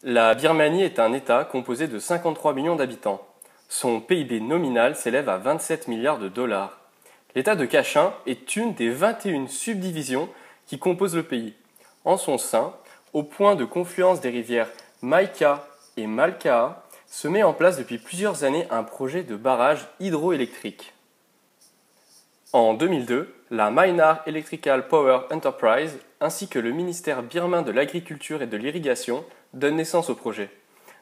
La Birmanie est un État composé de 53 millions d'habitants. Son PIB nominal s'élève à 27 milliards de dollars. L'État de Cachin est une des 21 subdivisions qui composent le pays. En son sein, au point de confluence des rivières Maïka et Malkaa, se met en place depuis plusieurs années un projet de barrage hydroélectrique. En 2002, la Myanmar Electrical Power Enterprise ainsi que le ministère birman de l'Agriculture et de l'Irrigation donnent naissance au projet.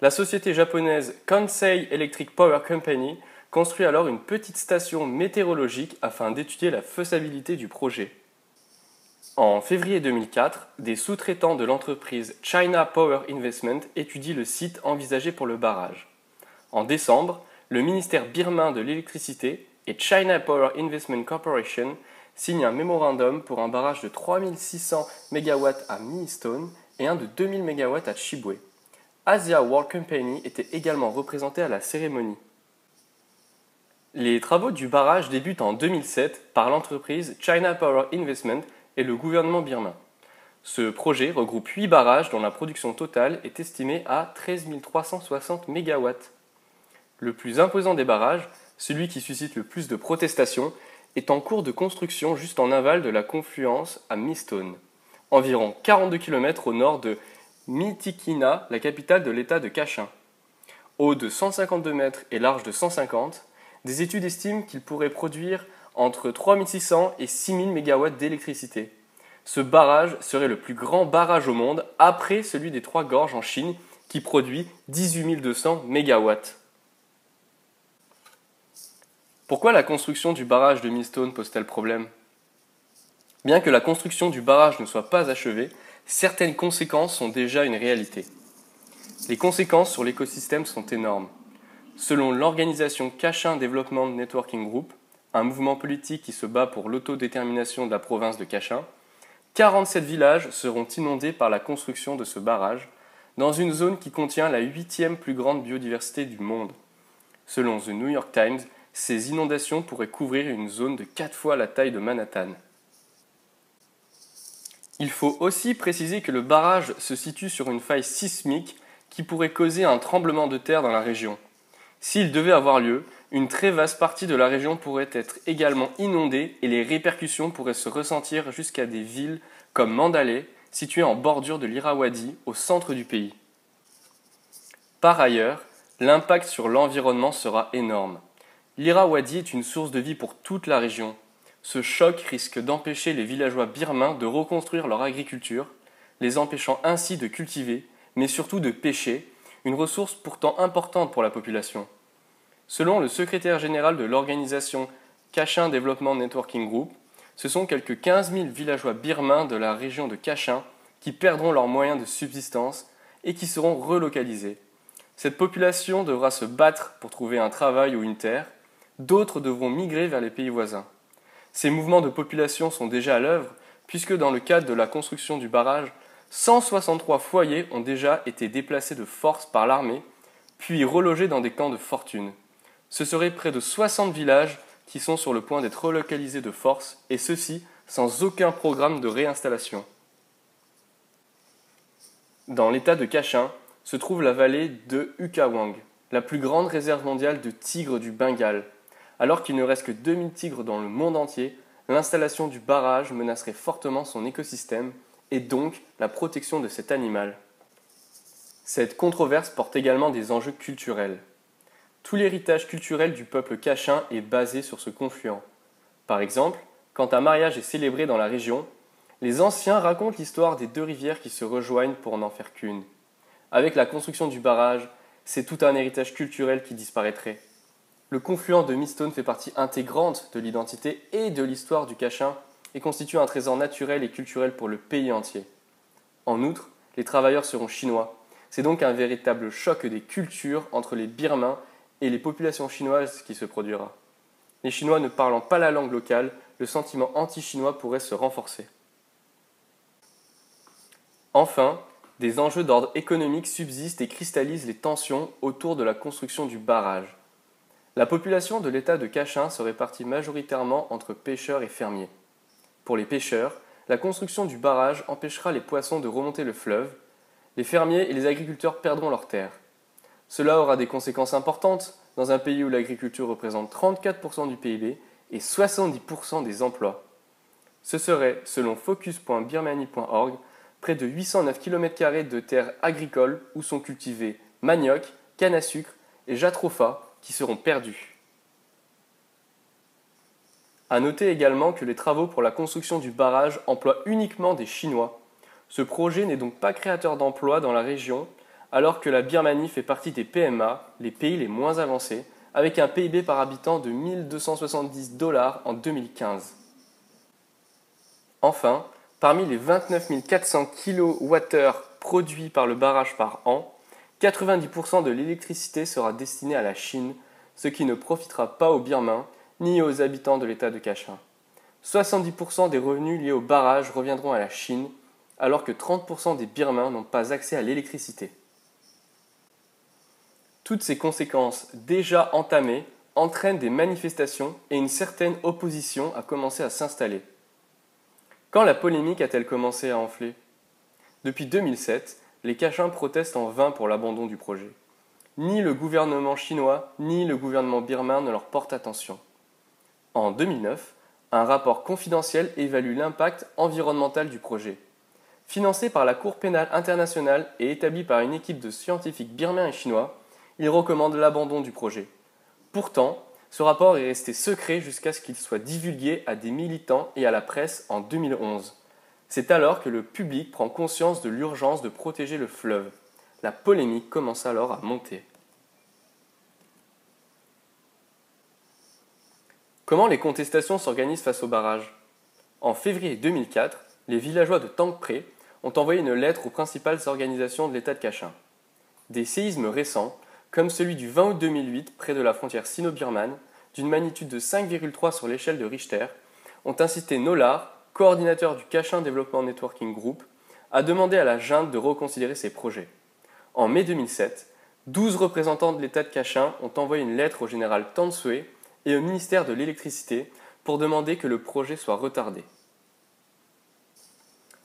La société japonaise Kansei Electric Power Company construit alors une petite station météorologique afin d'étudier la faisabilité du projet. En février 2004, des sous-traitants de l'entreprise China Power Investment étudient le site envisagé pour le barrage. En décembre, le ministère birman de l'électricité et China Power Investment Corporation signent un mémorandum pour un barrage de 3600 MW à Millstone et un de 2000 MW à Chibwe. Asia World Company était également représenté à la cérémonie. Les travaux du barrage débutent en 2007 par l'entreprise China Power Investment et le gouvernement birman. Ce projet regroupe 8 barrages dont la production totale est estimée à 13 360 MW. Le plus imposant des barrages, celui qui suscite le plus de protestations, est en cours de construction juste en aval de la confluence à Millstone, environ 42 km au nord de Mitikina, la capitale de l'État de Cachin. Haut de 152 mètres et large de 150, des études estiment qu'il pourrait produire entre 3600 et 6000 MW d'électricité. Ce barrage serait le plus grand barrage au monde après celui des Trois Gorges en Chine qui produit 18 200 MW. Pourquoi la construction du barrage de Millstone pose-t-elle problème ? Bien que la construction du barrage ne soit pas achevée, certaines conséquences sont déjà une réalité. Les conséquences sur l'écosystème sont énormes. Selon l'organisation Cachin Development Networking Group, un mouvement politique qui se bat pour l'autodétermination de la province de Cachin, 47 villages seront inondés par la construction de ce barrage, dans une zone qui contient la 8e plus grande biodiversité du monde. Selon The New York Times, ces inondations pourraient couvrir une zone de 4 fois la taille de Manhattan. Il faut aussi préciser que le barrage se situe sur une faille sismique qui pourrait causer un tremblement de terre dans la région. S'il devait avoir lieu, une très vaste partie de la région pourrait être également inondée et les répercussions pourraient se ressentir jusqu'à des villes comme Mandalay, située en bordure de l'Irrawaddy, au centre du pays. Par ailleurs, l'impact sur l'environnement sera énorme. L'Irrawaddy est une source de vie pour toute la région. Ce choc risque d'empêcher les villageois birmans de reconstruire leur agriculture, les empêchant ainsi de cultiver, mais surtout de pêcher, une ressource pourtant importante pour la population. Selon le secrétaire général de l'organisation Cachin Development Networking Group, ce sont quelques 15 000 villageois birmans de la région de Cachin qui perdront leurs moyens de subsistance et qui seront relocalisés. Cette population devra se battre pour trouver un travail ou une terre, d'autres devront migrer vers les pays voisins. Ces mouvements de population sont déjà à l'œuvre puisque dans le cadre de la construction du barrage, 163 foyers ont déjà été déplacés de force par l'armée, puis relogés dans des camps de fortune. Ce seraient près de 60 villages qui sont sur le point d'être relocalisés de force, et ceci sans aucun programme de réinstallation. Dans l'état de Cachin se trouve la vallée de Ukawang, la plus grande réserve mondiale de tigres du Bengale. Alors qu'il ne reste que 2000 tigres dans le monde entier, l'installation du barrage menacerait fortement son écosystème et donc la protection de cet animal. Cette controverse porte également des enjeux culturels. Tout l'héritage culturel du peuple cachin est basé sur ce confluent. Par exemple, quand un mariage est célébré dans la région, les anciens racontent l'histoire des deux rivières qui se rejoignent pour n'en faire qu'une. Avec la construction du barrage, c'est tout un héritage culturel qui disparaîtrait. Le confluent de Millstone fait partie intégrante de l'identité et de l'histoire du Cachin et constitue un trésor naturel et culturel pour le pays entier. En outre, les travailleurs seront chinois. C'est donc un véritable choc des cultures entre les Birmans et les populations chinoises qui se produira. Les Chinois ne parlant pas la langue locale, le sentiment anti-chinois pourrait se renforcer. Enfin, des enjeux d'ordre économique subsistent et cristallisent les tensions autour de la construction du barrage. La population de l'État de Cachin se répartit majoritairement entre pêcheurs et fermiers. Pour les pêcheurs, la construction du barrage empêchera les poissons de remonter le fleuve, Les fermiers et les agriculteurs perdront leurs terres. Cela aura des conséquences importantes dans un pays où l'agriculture représente 34% du PIB et 70% des emplois. Ce serait, selon focus.birmanie.org, près de 809 km² de terres agricoles où sont cultivés manioc, canne à sucre et jatropha qui seront perdus. A noter également que les travaux pour la construction du barrage emploient uniquement des Chinois. Ce projet n'est donc pas créateur d'emplois dans la région, alors que la Birmanie fait partie des PMA, les pays les moins avancés, avec un PIB par habitant de 1 270 $ en 2015. Enfin, parmi les 29 400 kWh produits par le barrage par an, 90% de l'électricité sera destinée à la Chine, ce qui ne profitera pas aux Birmans ni aux habitants de l'État de Kachin. 70% des revenus liés au barrage reviendront à la Chine, alors que 30% des Birmans n'ont pas accès à l'électricité. Toutes ces conséquences déjà entamées entraînent des manifestations et une certaine opposition a commencé à s'installer. Quand la polémique a-t-elle commencé à enfler ? Depuis 2007, les Kachins protestent en vain pour l'abandon du projet. Ni le gouvernement chinois ni le gouvernement birman ne leur portent attention. En 2009, un rapport confidentiel évalue l'impact environnemental du projet. Financé par la Cour pénale internationale et établi par une équipe de scientifiques birmans et chinois, il recommande l'abandon du projet. Pourtant, ce rapport est resté secret jusqu'à ce qu'il soit divulgué à des militants et à la presse en 2011. C'est alors que le public prend conscience de l'urgence de protéger le fleuve. La polémique commence alors à monter. Comment les contestations s'organisent face au barrage ? En février 2004, les villageois de Tangpré ont envoyé une lettre aux principales organisations de l'État de Kachin. Des séismes récents, comme celui du 20 août 2008 près de la frontière sino-birmane, d'une magnitude de 5,3 sur l'échelle de Richter, ont incité Nolar, coordinateur du Kachin Development Networking Group, à demander à la junte de reconsidérer ses projets. En mai 2007, 12 représentants de l'État de Kachin ont envoyé une lettre au général Tansue et au ministère de l'Électricité pour demander que le projet soit retardé.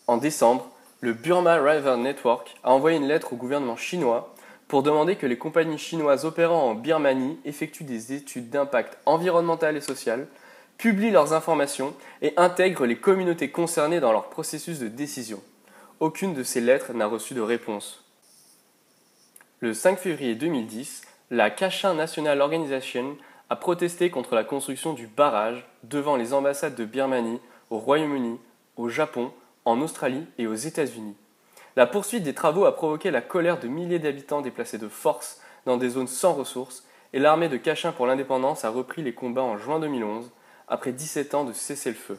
En décembre, le Burma River Network a envoyé une lettre au gouvernement chinois pour demander que les compagnies chinoises opérant en Birmanie effectuent des études d'impact environnemental et social, publient leurs informations et intègrent les communautés concernées dans leur processus de décision. Aucune de ces lettres n'a reçu de réponse. Le 5 février 2010, la Kachin National Organization a protesté contre la construction du barrage devant les ambassades de Birmanie, au Royaume-Uni, au Japon, en Australie et aux États-Unis. La poursuite des travaux a provoqué la colère de milliers d'habitants déplacés de force dans des zones sans ressources et l'armée de Kachin pour l'indépendance a repris les combats en juin 2011, après 17 ans de cessez-le-feu.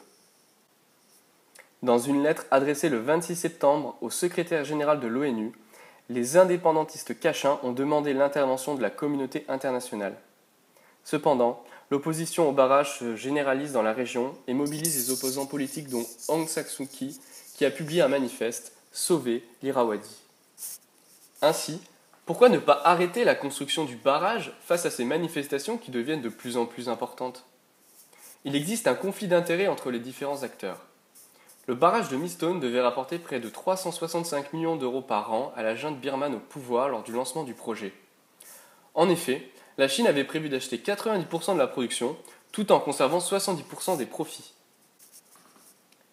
Dans une lettre adressée le 26 septembre au secrétaire général de l'ONU, les indépendantistes kachins ont demandé l'intervention de la communauté internationale. Cependant, l'opposition au barrage se généralise dans la région et mobilise les opposants politiques dont Aung San Suu Kyi, qui a publié un manifeste « Sauver l'Irrawaddy ». Ainsi, pourquoi ne pas arrêter la construction du barrage face à ces manifestations qui deviennent de plus en plus importantes ? Il existe un conflit d'intérêts entre les différents acteurs. Le barrage de Mistone devait rapporter près de 365 millions d'euros par an à la junte birmane au pouvoir lors du lancement du projet. En effet, la Chine avait prévu d'acheter 90% de la production, tout en conservant 70% des profits.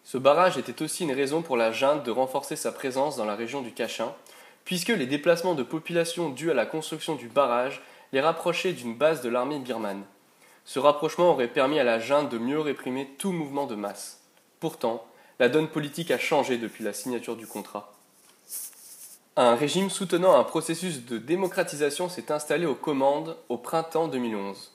Ce barrage était aussi une raison pour la junte de renforcer sa présence dans la région du Kachin, puisque les déplacements de population dus à la construction du barrage les rapprochaient d'une base de l'armée birmane. Ce rapprochement aurait permis à la junte de mieux réprimer tout mouvement de masse. Pourtant, la donne politique a changé depuis la signature du contrat. Un régime soutenant un processus de démocratisation s'est installé aux commandes au printemps 2011.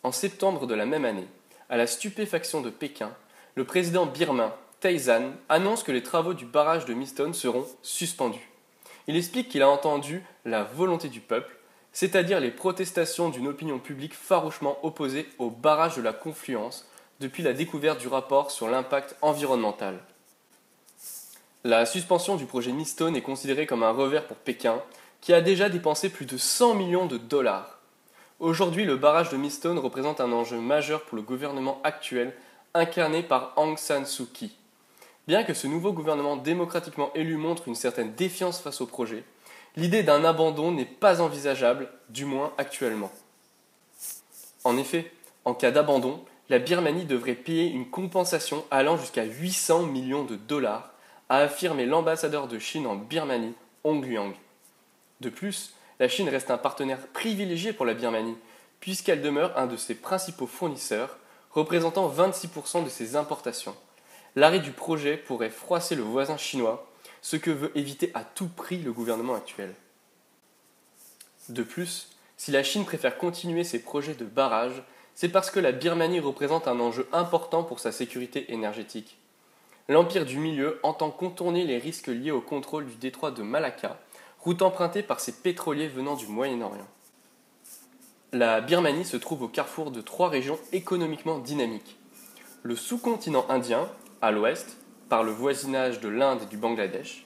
En septembre de la même année, à la stupéfaction de Pékin, le président birman, Thein, annonce que les travaux du barrage de Mistone seront suspendus. Il explique qu'il a entendu la volonté du peuple, c'est-à-dire les protestations d'une opinion publique farouchement opposée au barrage de la Confluence depuis la découverte du rapport sur l'impact environnemental. La suspension du projet Mistone est considérée comme un revers pour Pékin, qui a déjà dépensé plus de 100 millions de dollars. Aujourd'hui, le barrage de Mistone représente un enjeu majeur pour le gouvernement actuel, incarné par Aung San Suu Kyi. Bien que ce nouveau gouvernement démocratiquement élu montre une certaine défiance face au projet, l'idée d'un abandon n'est pas envisageable, du moins actuellement. En effet, en cas d'abandon, la Birmanie devrait payer une compensation allant jusqu'à 800 millions de dollars, a affirmé l'ambassadeur de Chine en Birmanie, Hong Liang. De plus, la Chine reste un partenaire privilégié pour la Birmanie, puisqu'elle demeure un de ses principaux fournisseurs, représentant 26% de ses importations. L'arrêt du projet pourrait froisser le voisin chinois, ce que veut éviter à tout prix le gouvernement actuel. De plus, si la Chine préfère continuer ses projets de barrage, c'est parce que la Birmanie représente un enjeu important pour sa sécurité énergétique. L'Empire du Milieu entend contourner les risques liés au contrôle du détroit de Malacca, route empruntée par ces pétroliers venant du Moyen-Orient. La Birmanie se trouve au carrefour de 3 régions économiquement dynamiques. Le sous-continent indien, à l'ouest, par le voisinage de l'Inde et du Bangladesh,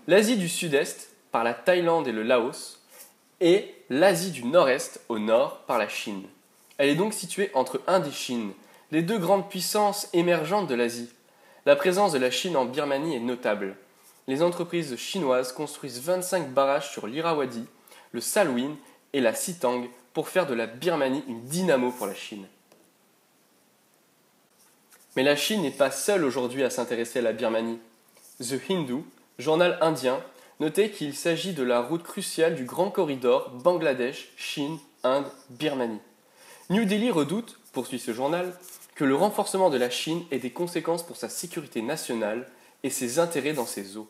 l'Asie du Sud-Est, par la Thaïlande et le Laos, et l'Asie du Nord-Est, au nord, par la Chine. Elle est donc située entre Inde et Chine, les deux grandes puissances émergentes de l'Asie. La présence de la Chine en Birmanie est notable. Les entreprises chinoises construisent 25 barrages sur l'Irrawaddy, le Salween et la Sitang pour faire de la Birmanie une dynamo pour la Chine. Mais la Chine n'est pas seule aujourd'hui à s'intéresser à la Birmanie. The Hindu, journal indien, notait qu'il s'agit de la route cruciale du grand corridor Bangladesh, Chine, Inde, Birmanie. New Delhi redoute, poursuit ce journal, que le renforcement de la Chine ait des conséquences pour sa sécurité nationale et ses intérêts dans ses eaux.